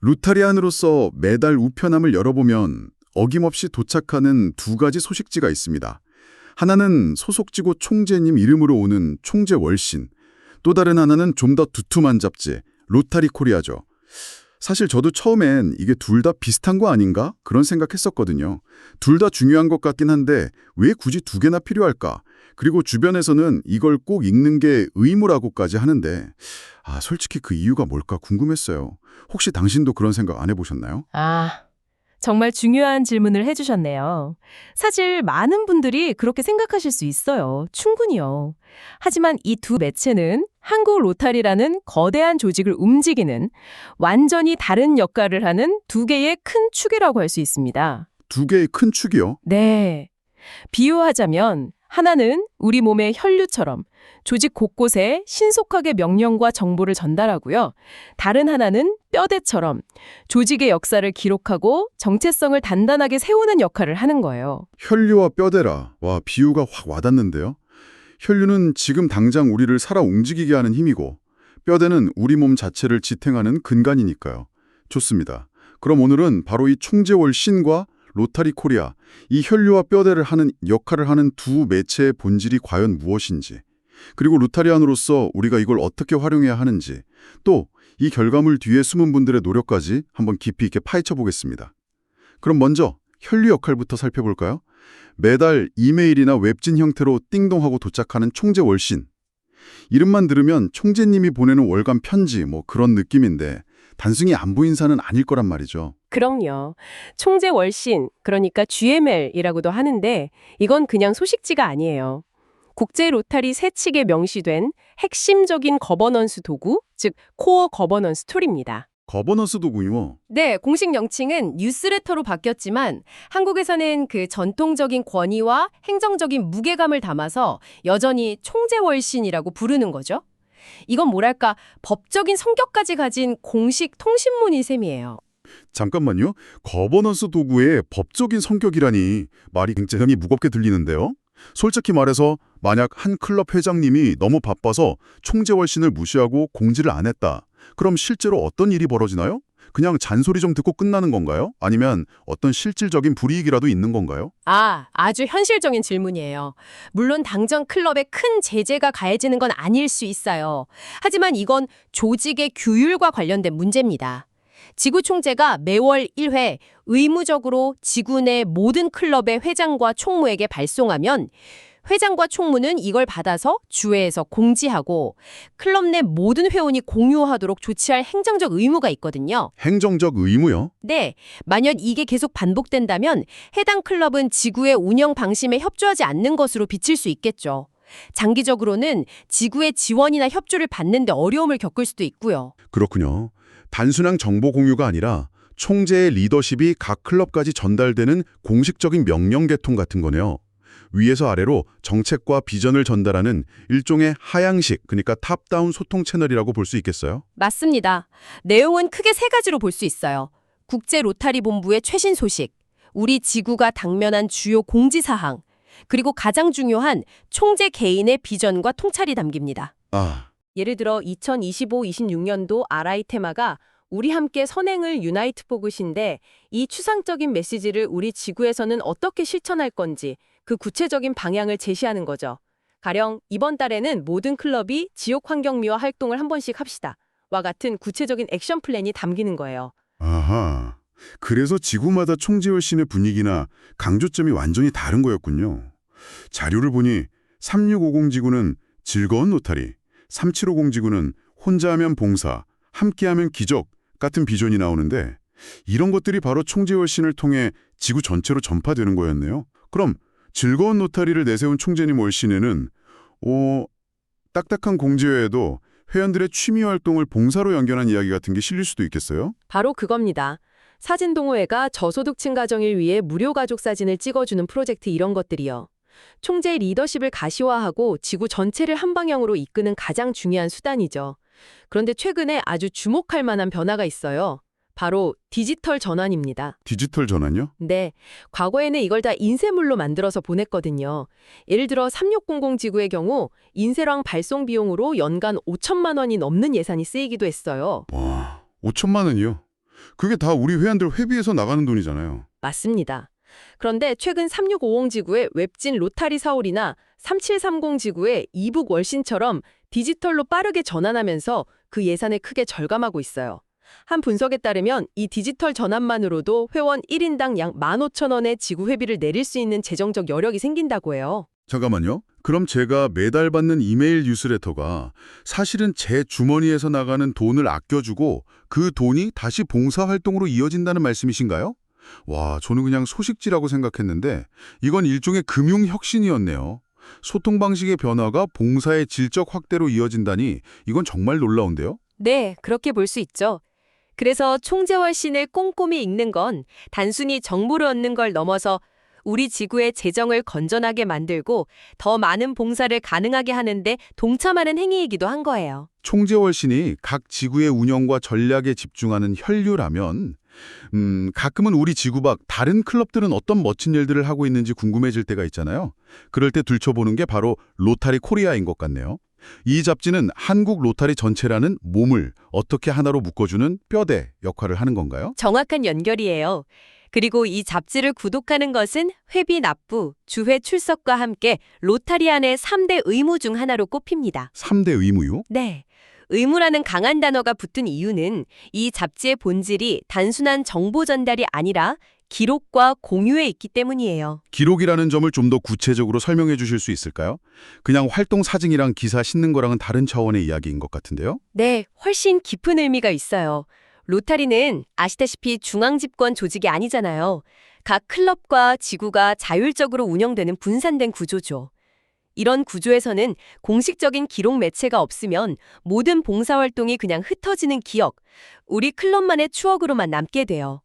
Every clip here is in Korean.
루타리안으로서 매달 우편함을 열어보면 어김없이 도착하는 두 가지 소식지가 있습니다. 하나는 소속지구 총재님 이름으로 오는 총재 월신, 또 다른 하나는 좀 더 두툼한 잡지, 로타리 코리아죠. 사실 저도 처음엔 이게 둘 다 비슷한 거 아닌가? 그런 생각했었거든요. 둘 다 중요한 것 같긴 한데 왜 굳이 두 개나 필요할까? 그리고 주변에서는 이걸 꼭 읽는 게 의무라고까지 하는데 솔직히 그 이유가 뭘까 궁금했어요. 혹시 당신도 그런 생각 안 해보셨나요? 정말 중요한 질문을 해주셨네요. 사실 많은 분들이 그렇게 생각하실 수 있어요. 충분히요. 하지만 이 두 매체는 한국 로타리라는 거대한 조직을 움직이는 완전히 다른 역할을 하는 두 개의 큰 축이라고 할 수 있습니다. 두 개의 큰 축이요? 네. 비유하자면 하나는 우리 몸의 혈류처럼 조직 곳곳에 신속하게 명령과 정보를 전달하고요. 다른 하나는 뼈대처럼 조직의 역사를 기록하고 정체성을 단단하게 세우는 역할을 하는 거예요. 혈류와 뼈대라. 와, 비유가 확 와닿는데요. 혈류는 지금 당장 우리를 살아 움직이게 하는 힘이고 뼈대는 우리 몸 자체를 지탱하는 근간이니까요. 좋습니다. 그럼 오늘은 바로 이 총재월 신과 로타리 코리아, 이 혈류와 뼈대를 하는 역할을 하는 두 매체의 본질이 과연 무엇인지, 그리고 루타리안으로서 우리가 이걸 어떻게 활용해야 하는지, 또 이 결과물 뒤에 숨은 분들의 노력까지 한번 깊이 있게 파헤쳐 보겠습니다. 그럼 먼저 혈류 역할부터 살펴볼까요? 매달 이메일이나 웹진 형태로 띵동하고 도착하는 총재 월신. 이름만 들으면 총재님이 보내는 월간 편지 그런 느낌인데 단순히 안부 인사는 아닐 거란 말이죠. 그럼요. 총재 월신, 그러니까 GML이라고도 하는데 이건 그냥 소식지가 아니에요. 국제 로타리 세 측에 명시된 핵심적인 거버넌스 도구, 즉 코어 거버넌스 툴입니다. 거버넌스 도구요. 네, 공식 명칭은 뉴스레터로 바뀌었지만 한국에서는 그 전통적인 권위와 행정적인 무게감을 담아서 여전히 총재월신이라고 부르는 거죠. 이건 뭐랄까 법적인 성격까지 가진 공식 통신문의 셈이에요. 잠깐만요. 거버넌스 도구의 법적인 성격이라니 말이 굉장히 무겁게 들리는데요. 솔직히 말해서 만약 한 클럽 회장님이 너무 바빠서 총재 월신을 무시하고 공지를 안 했다. 그럼 실제로 어떤 일이 벌어지나요? 그냥 잔소리 좀 듣고 끝나는 건가요? 아니면 어떤 실질적인 불이익이라도 있는 건가요? 아주 현실적인 질문이에요. 물론 당정 클럽에 큰 제재가 가해지는 건 아닐 수 있어요. 하지만 이건 조직의 규율과 관련된 문제입니다. 지구 총재가 매월 1회 의무적으로 지구 내 모든 클럽의 회장과 총무에게 발송하면 회장과 총무는 이걸 받아서 주회에서 공지하고 클럽 내 모든 회원이 공유하도록 조치할 행정적 의무가 있거든요. 행정적 의무요? 네, 만약 이게 계속 반복된다면 해당 클럽은 지구의 운영 방침에 협조하지 않는 것으로 비칠 수 있겠죠. 장기적으로는 지구의 지원이나 협조를 받는 데 어려움을 겪을 수도 있고요. 그렇군요. 단순한 정보 공유가 아니라 총재의 리더십이 각 클럽까지 전달되는 공식적인 명령 계통 같은 거네요. 위에서 아래로 정책과 비전을 전달하는 일종의 하향식, 그러니까 탑다운 소통 채널이라고 볼 수 있겠어요? 맞습니다. 내용은 크게 세 가지로 볼 수 있어요. 국제 로타리 본부의 최신 소식, 우리 지구가 당면한 주요 공지사항, 그리고 가장 중요한 총재 개인의 비전과 통찰이 담깁니다. 예를 들어 2025-26년도 RI 테마가 우리 함께 선행을 유나이트 포그신데 이 추상적인 메시지를 우리 지구에서는 어떻게 실천할 건지 그 구체적인 방향을 제시하는 거죠. 가령 이번 달에는 모든 클럽이 지역 환경미화 활동을 한 번씩 합시다. 와 같은 구체적인 액션 플랜이 담기는 거예요. 아하. 그래서 지구마다 총재월신의 분위기나 강조점이 완전히 다른 거였군요. 자료를 보니 3650 지구는 즐거운 로타리, 3750 지구는 혼자하면 봉사, 함께하면 기적 같은 비전이 나오는데 이런 것들이 바로 총재월신을 통해 지구 전체로 전파되는 거였네요. 그럼 즐거운 로타리를 내세운 총재님 월신에는 딱딱한 공지 외에도 회원들의 취미 활동을 봉사로 연결한 이야기 같은 게 실릴 수도 있겠어요? 바로 그겁니다. 사진동호회가 저소득층 가정을 위해 무료 가족 사진을 찍어주는 프로젝트 이런 것들이요. 총재의 리더십을 가시화하고 지구 전체를 한 방향으로 이끄는 가장 중요한 수단이죠. 그런데 최근에 아주 주목할 만한 변화가 있어요. 바로 디지털 전환입니다. 디지털 전환요? 네, 과거에는 이걸 다 인쇄물로 만들어서 보냈거든요. 예를 들어 3600 지구의 경우 인쇄랑 발송 비용으로 연간 5천만 원이 넘는 예산이 쓰이기도 했어요. 와, 5천만 원이요? 그게 다 우리 회원들 회비에서 나가는 돈이잖아요. 맞습니다. 그런데 최근 3650 지구의 웹진 로타리 서울이나 3730 지구의 이북 월신처럼 디지털로 빠르게 전환하면서 그 예산을 크게 절감하고 있어요. 한 분석에 따르면 이 디지털 전환만으로도 회원 1인당 약 15,000원의 지구 회비를 내릴 수 있는 재정적 여력이 생긴다고 해요. 잠깐만요. 그럼 제가 매달 받는 이메일 뉴스레터가 사실은 제 주머니에서 나가는 돈을 아껴주고 그 돈이 다시 봉사활동으로 이어진다는 말씀이신가요? 와, 저는 그냥 소식지라고 생각했는데 이건 일종의 금융혁신이었네요. 소통 방식의 변화가 봉사의 질적 확대로 이어진다니 이건 정말 놀라운데요? 네, 그렇게 볼 수 있죠. 그래서 총재월신을 꼼꼼히 읽는 건 단순히 정보를 얻는 걸 넘어서 우리 지구의 재정을 건전하게 만들고 더 많은 봉사를 가능하게 하는데 동참하는 행위이기도 한 거예요. 총재월신이 각 지구의 운영과 전략에 집중하는 혈류라면 가끔은 우리 지구 밖 다른 클럽들은 어떤 멋진 일들을 하고 있는지 궁금해질 때가 있잖아요. 그럴 때 들춰보는 게 바로 로타리 코리아인 것 같네요. 이 잡지는 한국 로타리 전체라는 몸을 어떻게 하나로 묶어주는 뼈대 역할을 하는 건가요? 정확한 연결이에요. 그리고 이 잡지를 구독하는 것은 회비 납부, 주회 출석과 함께 로타리안의 3대 의무 중 하나로 꼽힙니다. 3대 의무요? 네. 의무라는 강한 단어가 붙은 이유는 이 잡지의 본질이 단순한 정보 전달이 아니라 기록과 공유에 있기 때문이에요. 기록이라는 점을 좀 더 구체적으로 설명해 주실 수 있을까요? 그냥 활동 사진이랑 기사 싣는 거랑은 다른 차원의 이야기인 것 같은데요? 네, 훨씬 깊은 의미가 있어요. 로타리는 아시다시피 중앙집권 조직이 아니잖아요. 각 클럽과 지구가 자율적으로 운영되는 분산된 구조죠. 이런 구조에서는 공식적인 기록 매체가 없으면 모든 봉사활동이 그냥 흩어지는 기억, 우리 클럽만의 추억으로만 남게 돼요.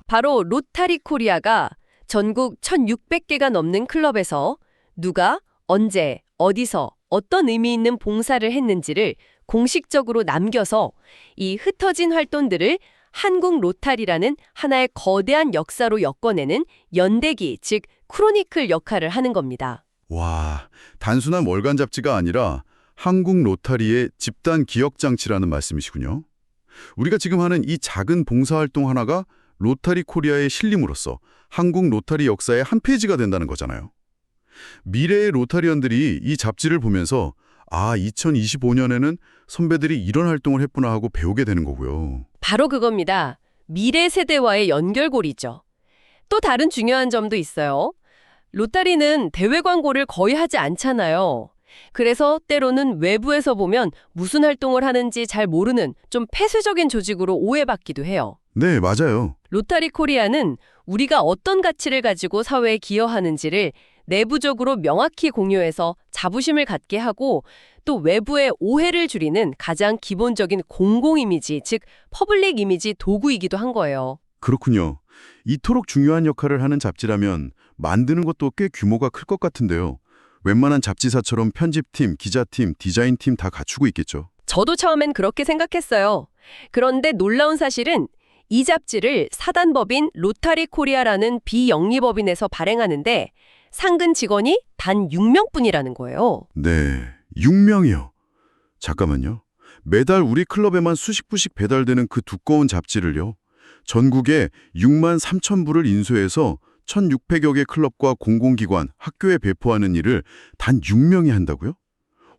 바로 로타리 코리아가 전국 1,600개가 넘는 클럽에서 누가, 언제, 어디서, 어떤 의미 있는 봉사를 했는지를 공식적으로 남겨서 이 흩어진 활동들을 한국 로타리라는 하나의 거대한 역사로 엮어내는 연대기, 즉 크로니클 역할을 하는 겁니다. 와, 단순한 월간 잡지가 아니라 한국 로타리의 집단 기억장치라는 말씀이시군요. 우리가 지금 하는 이 작은 봉사활동 하나가 로타리 코리아의 실림으로써 한국 로타리 역사의 한 페이지가 된다는 거잖아요. 미래의 로타리언들이 이 잡지를 보면서 2025년에는 선배들이 이런 활동을 했구나 하고 배우게 되는 거고요. 바로 그겁니다. 미래 세대와의 연결고리죠. 또 다른 중요한 점도 있어요. 로타리는 대외 광고를 거의 하지 않잖아요. 그래서 때로는 외부에서 보면 무슨 활동을 하는지 잘 모르는 좀 폐쇄적인 조직으로 오해받기도 해요. 네, 맞아요. 로타리 코리아는 우리가 어떤 가치를 가지고 사회에 기여하는지를 내부적으로 명확히 공유해서 자부심을 갖게 하고 또 외부의 오해를 줄이는 가장 기본적인 공공 이미지, 즉 퍼블릭 이미지 도구이기도 한 거예요. 그렇군요. 이토록 중요한 역할을 하는 잡지라면 만드는 것도 꽤 규모가 클 것 같은데요. 웬만한 잡지사처럼 편집팀, 기자팀, 디자인팀 다 갖추고 있겠죠. 저도 처음엔 그렇게 생각했어요. 그런데 놀라운 사실은 이 잡지를 사단법인 로타리 코리아라는 비영리법인에서 발행하는데 상근 직원이 단 6명뿐이라는 거예요. 네, 6명이요. 잠깐만요. 매달 우리 클럽에만 수십 부씩 배달되는 그 두꺼운 잡지를요. 전국에 6만 3천 부를 인쇄해서 1,600여 개 클럽과 공공기관, 학교에 배포하는 일을 단 6명이 한다고요?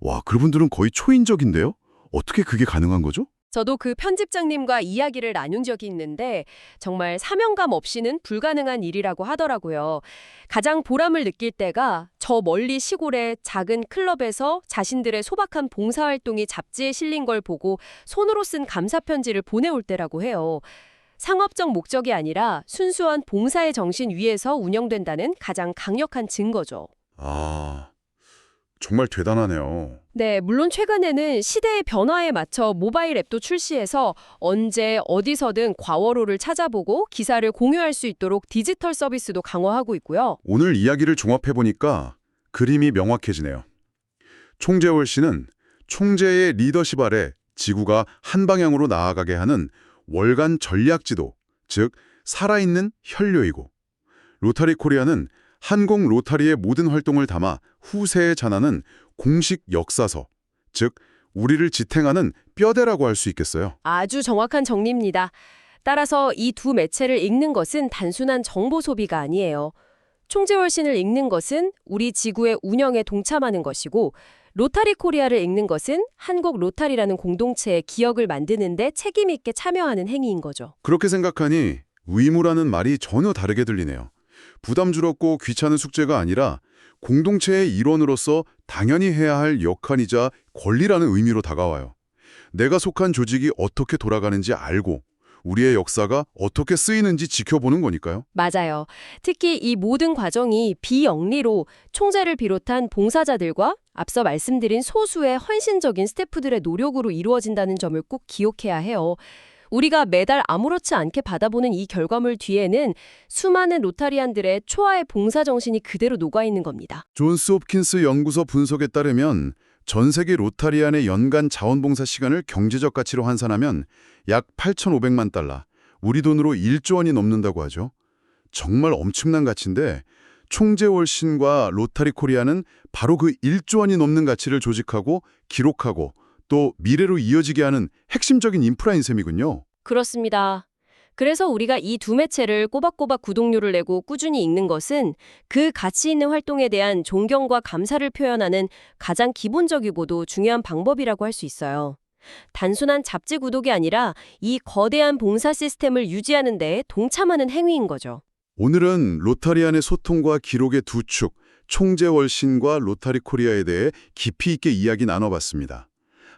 와, 그분들은 거의 초인적인데요? 어떻게 그게 가능한 거죠? 저도 그 편집장님과 이야기를 나눈 적이 있는데 정말 사명감 없이는 불가능한 일이라고 하더라고요. 가장 보람을 느낄 때가 저 멀리 시골의 작은 클럽에서 자신들의 소박한 봉사활동이 잡지에 실린 걸 보고 손으로 쓴 감사편지를 보내올 때라고 해요. 상업적 목적이 아니라 순수한 봉사의 정신 위에서 운영된다는 가장 강력한 증거죠. 정말 대단하네요. 네, 물론 최근에는 시대의 변화에 맞춰 모바일 앱도 출시해서 언제 어디서든 과월호를 찾아보고 기사를 공유할 수 있도록 디지털 서비스도 강화하고 있고요. 오늘 이야기를 종합해보니까 그림이 명확해지네요. 총재월 씨는 총재의 리더십 아래 지구가 한 방향으로 나아가게 하는 월간 전략지도, 즉 살아있는 혈류이고 로타리 코리아는 한국 로타리의 모든 활동을 담아 후세에 전하는 공식 역사서, 즉 우리를 지탱하는 뼈대라고 할 수 있겠어요. 아주 정확한 정리입니다. 따라서 이 두 매체를 읽는 것은 단순한 정보 소비가 아니에요. 총재월신을 읽는 것은 우리 지구의 운영에 동참하는 것이고 로타리 코리아를 읽는 것은 한국 로타리라는 공동체의 기억을 만드는 데 책임 있게 참여하는 행위인 거죠. 그렇게 생각하니 의무라는 말이 전혀 다르게 들리네요. 부담스럽고 귀찮은 숙제가 아니라 공동체의 일원으로서 당연히 해야 할 역할이자 권리라는 의미로 다가와요. 내가 속한 조직이 어떻게 돌아가는지 알고 우리의 역사가 어떻게 쓰이는지 지켜보는 거니까요. 맞아요. 특히 이 모든 과정이 비영리로 총재를 비롯한 봉사자들과 앞서 말씀드린 소수의 헌신적인 스태프들의 노력으로 이루어진다는 점을 꼭 기억해야 해요. 우리가 매달 아무렇지 않게 받아보는 이 결과물 뒤에는 수많은 로타리안들의 초하의 봉사정신이 그대로 녹아있는 겁니다. 존스 홉킨스 연구소 분석에 따르면 전 세계 로타리안의 연간 자원봉사 시간을 경제적 가치로 환산하면 약 8,500만 달러, 우리 돈으로 1조 원이 넘는다고 하죠. 정말 엄청난 가치인데 총재월신과 로타리 코리아는 바로 그 1조 원이 넘는 가치를 조직하고 기록하고 또 미래로 이어지게 하는 핵심적인 인프라인 셈이군요. 그렇습니다. 그래서 우리가 이 두 매체를 꼬박꼬박 구독료를 내고 꾸준히 읽는 것은 그 가치 있는 활동에 대한 존경과 감사를 표현하는 가장 기본적이고도 중요한 방법이라고 할 수 있어요. 단순한 잡지 구독이 아니라 이 거대한 봉사 시스템을 유지하는 데 동참하는 행위인 거죠. 오늘은 로타리안의 소통과 기록의 두 축, 총재월신과 로타리 코리아에 대해 깊이 있게 이야기 나눠봤습니다.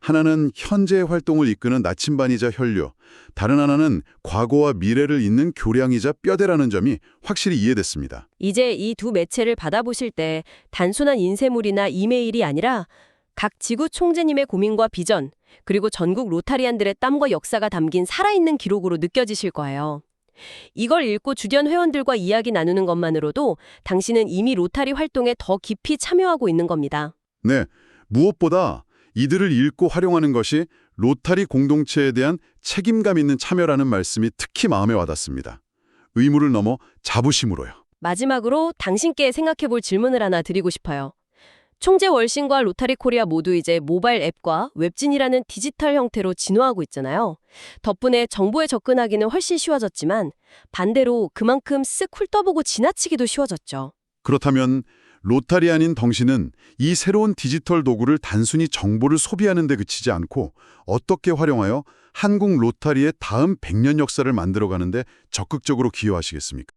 하나는 현재의 활동을 이끄는 나침반이자 혈류, 다른 하나는 과거와 미래를 잇는 교량이자 뼈대라는 점이 확실히 이해됐습니다. 이제 이 두 매체를 받아보실 때 단순한 인쇄물이나 이메일이 아니라 각 지구 총재님의 고민과 비전, 그리고 전국 로타리안들의 땀과 역사가 담긴 살아있는 기록으로 느껴지실 거예요. 이걸 읽고 주변 회원들과 이야기 나누는 것만으로도 당신은 이미 로타리 활동에 더 깊이 참여하고 있는 겁니다. 네, 무엇보다 이들을 읽고 활용하는 것이 로타리 공동체에 대한 책임감 있는 참여라는 말씀이 특히 마음에 와닿습니다. 의무를 넘어 자부심으로요. 마지막으로 당신께 생각해 볼 질문을 하나 드리고 싶어요. 총재월신과 로타리 코리아 모두 이제 모바일 앱과 웹진이라는 디지털 형태로 진화하고 있잖아요. 덕분에 정보에 접근하기는 훨씬 쉬워졌지만 반대로 그만큼 쓱 훑어보고 지나치기도 쉬워졌죠. 그렇다면 로타리안인 당신은 이 새로운 디지털 도구를 단순히 정보를 소비하는 데 그치지 않고 어떻게 활용하여 한국 로타리의 다음 100년 역사를 만들어가는 데 적극적으로 기여하시겠습니까?